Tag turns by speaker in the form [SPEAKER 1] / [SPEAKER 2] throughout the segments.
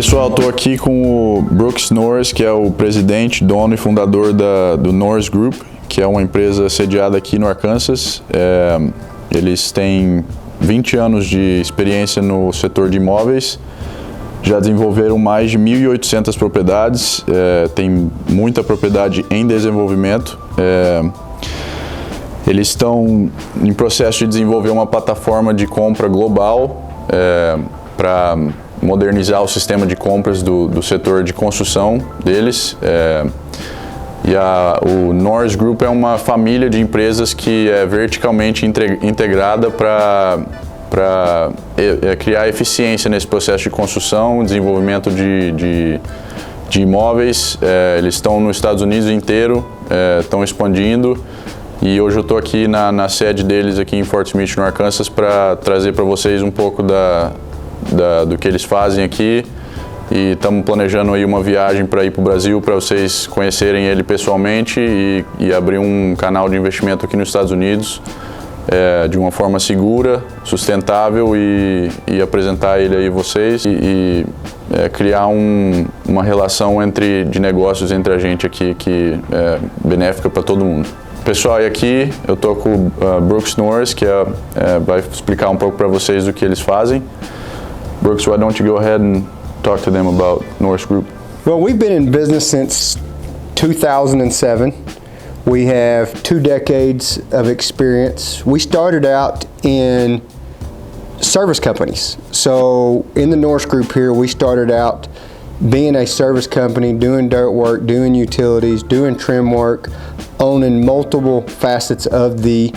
[SPEAKER 1] Pessoal, estou aqui com o Brooks Norris, que é o presidente, dono e fundador do Norris Group, que é uma empresa sediada aqui no Arkansas. Eles têm 20 anos de experiência no setor de imóveis, já desenvolveram mais de 1.800 propriedades, tem muita propriedade em desenvolvimento. Eles estão em processo de desenvolver uma plataforma de compra global para modernizar o sistema de compras do setor de construção deles. O Norris Group é uma família de empresas que é verticalmente integrada para criar eficiência nesse processo de construção, desenvolvimento de imóveis. Eles estão nos Estados Unidos inteiro, estão expandindo. E hoje eu estou aqui na sede deles aqui em Fort Smith, no Arkansas, para trazer para vocês um pouco do que eles fazem aqui. E estamos planejando aí uma viagem para ir para o Brasil, para vocês conhecerem ele pessoalmente e abrir um canal de investimento aqui nos Estados Unidos de uma forma segura, sustentável e apresentar ele aí a vocês e criar uma relação de negócios entre a gente aqui que é benéfica para todo mundo. Pessoal, e aqui eu estou com o Brooks Norris, que vai explicar um pouco para vocês do que eles fazem. Brooks, why don't you go ahead and talk to them about Norris Group?
[SPEAKER 2] Well, we've been in business since 2007. We have 2 decades of experience. We started out in service companies. So in the Norris Group here, we started out being a service company, doing dirt work, doing utilities, doing trim work, owning multiple facets of the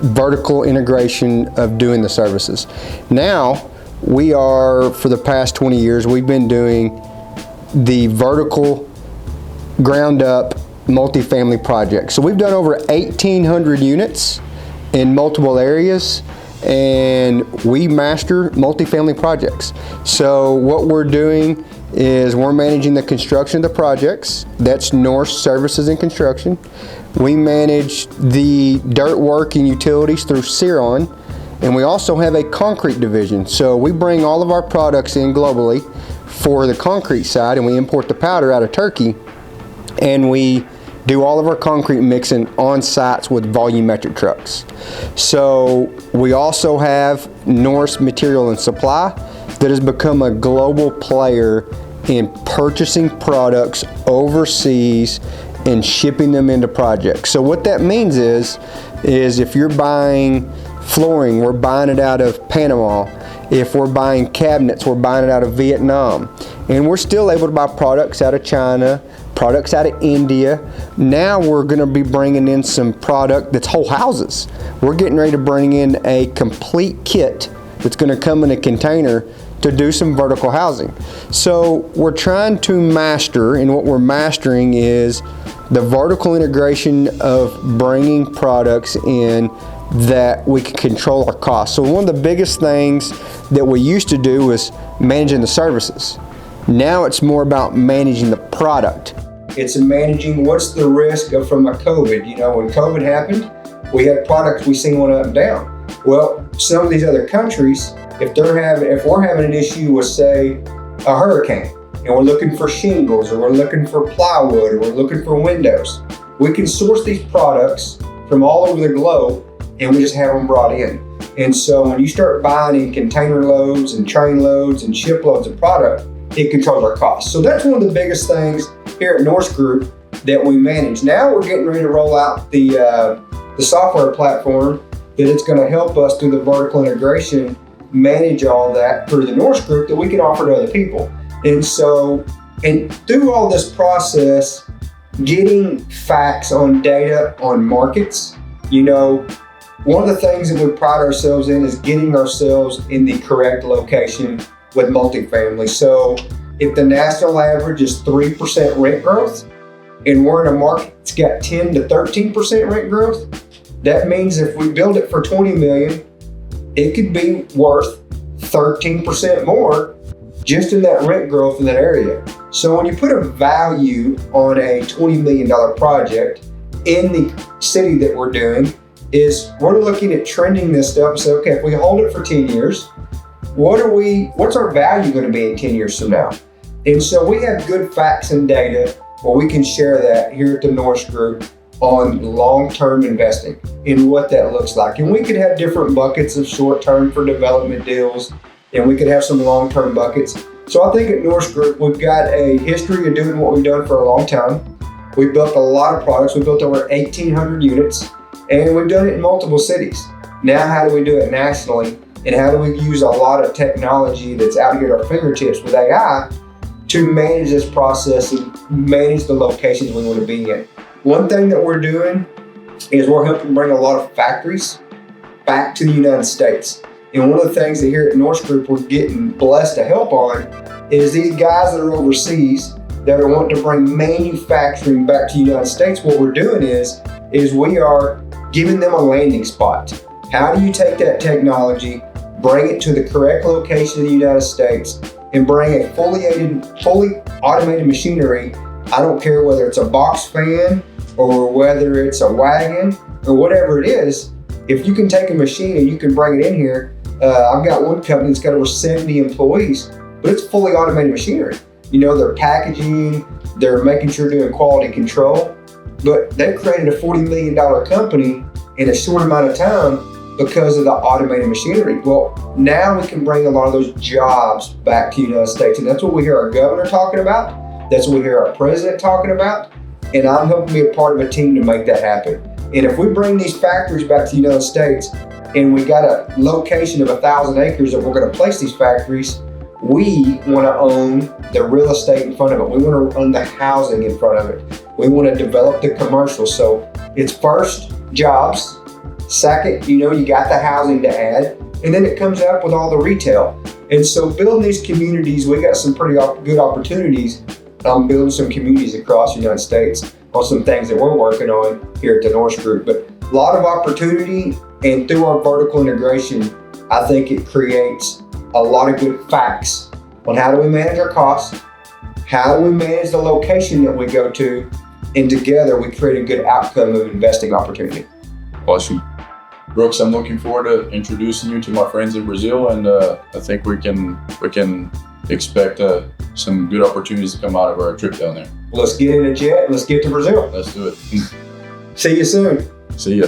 [SPEAKER 2] vertical integration of doing the services. Now, we are, for the past 20 years, we've been doing the vertical ground up multifamily projects. So we've done over 1,800 units in multiple areas, and we master multifamily projects. So what we're doing is we're managing the construction of the projects. That's Norris Services and Construction. We manage the dirt work and utilities through Ciron, and we also have a concrete division. So we bring all of our products in globally for the concrete side, and we import the powder out of Turkey, and we do all of our concrete mixing on sites with volumetric trucks. So we also have Norris Material and Supply that has become a global player in purchasing products overseas and shipping them into projects. So what that means is if you're buying flooring, we're buying it out of Panama. If we're buying cabinets, we're buying it out of Vietnam. And we're still able to buy products out of China, products out of India. Now we're going to be bringing in some product that's whole houses. We're getting ready to bring in a complete kit that's going to come in a container to do some vertical housing. So we're trying to master, and what we're mastering is the vertical integration of bringing products in that we can control our costs. So one of the biggest things that we used to do was managing the services. Now it's more about managing the product. It's managing what's the risk from a COVID. You know, when COVID happened, we had products we seen went up and down. Well, some of these other countries, if we're having an issue with, say, a hurricane, and we're looking for shingles, or we're looking for plywood, or we're looking for windows, we can source these products from all over the globe, and we just have them brought in. And so when you start buying in container loads and train loads and ship loads of product, it controls our costs. So that's one of the biggest things here at Norris Group that we manage. Now we're getting ready to roll out the software platform that it's going to help us through the vertical integration manage all that through the Norris Group that we can offer to other people. And so, and through all this process, getting facts on data on markets, you know, one of the things that we pride ourselves in is getting ourselves in the correct location with multifamily. So if the national average is 3% rent growth, and we're in a market that's got 10 to 13% rent growth, that means if we build it for $20 million, it could be worth 13% more just in that rent growth in that area. So when you put a value on a $20 million project in the city that we're doing, is we're looking at trending this stuff and say, okay, if we hold it for 10 years, what's our value going to be in 10 years from now? And so we have good facts and data where we can share that here at the Norris Group on long-term investing and what that looks like. And we could have different buckets of short-term for development deals, and we could have some long-term buckets. So I think at Norris Group, we've got a history of doing what we've done for a long time. We've built a lot of products. We've built over 1,800 units, and we've done it in multiple cities. Now, how do we do it nationally? And how do we use a lot of technology that's out here at our fingertips with AI to manage this process and manage the locations we want to be in? One thing that we're doing is we're helping bring a lot of factories back to the United States. And one of the things that here at Norris Group we're getting blessed to help on is these guys that are overseas that are wanting to bring manufacturing back to the United States. What we're doing is we are giving them a landing spot. How do you take that technology, bring it to the correct location in the United States, and bring a fully automated machinery? I don't care whether it's a box fan or whether it's a wagon or whatever it is. If you can take a machine and you can bring it in here, I've got one company that's got over 70 employees, but it's fully automated machinery. You know, they're packaging, they're making sure they're doing quality control, but they've created a $40 million company in a short amount of time because of the automated machinery. Well, now we can bring a lot of those jobs back to the United States, and that's what we hear our governor talking about. That's what we hear our president talking about, and I'm helping be a part of a team to make that happen. And if we bring these factories back to the United States, and we got a location of 1,000 acres that we're going to place these factories, we want to own the real estate in front of it. We want to own the housing in front of it. We want to develop the commercial. So it's first jobs, second, you got the housing to add, and then it comes up with all the retail. And so building these communities, we got some pretty good opportunities. Building some communities across the United States on some things that we're working on here at the Norris Group. But a lot of opportunity, and through our vertical integration, I think it creates a lot of good facts on how do we manage our costs, how do we manage the location that we go to, and together we create a good outcome of investing opportunity.
[SPEAKER 1] Awesome. Brooks, I'm looking forward to introducing you to my friends in Brazil, and I think we can expect some good opportunities to come out of our trip down there.
[SPEAKER 2] Let's get in a jet. Let's get to Brazil.
[SPEAKER 1] Let's do it.
[SPEAKER 2] See you soon.
[SPEAKER 1] See ya.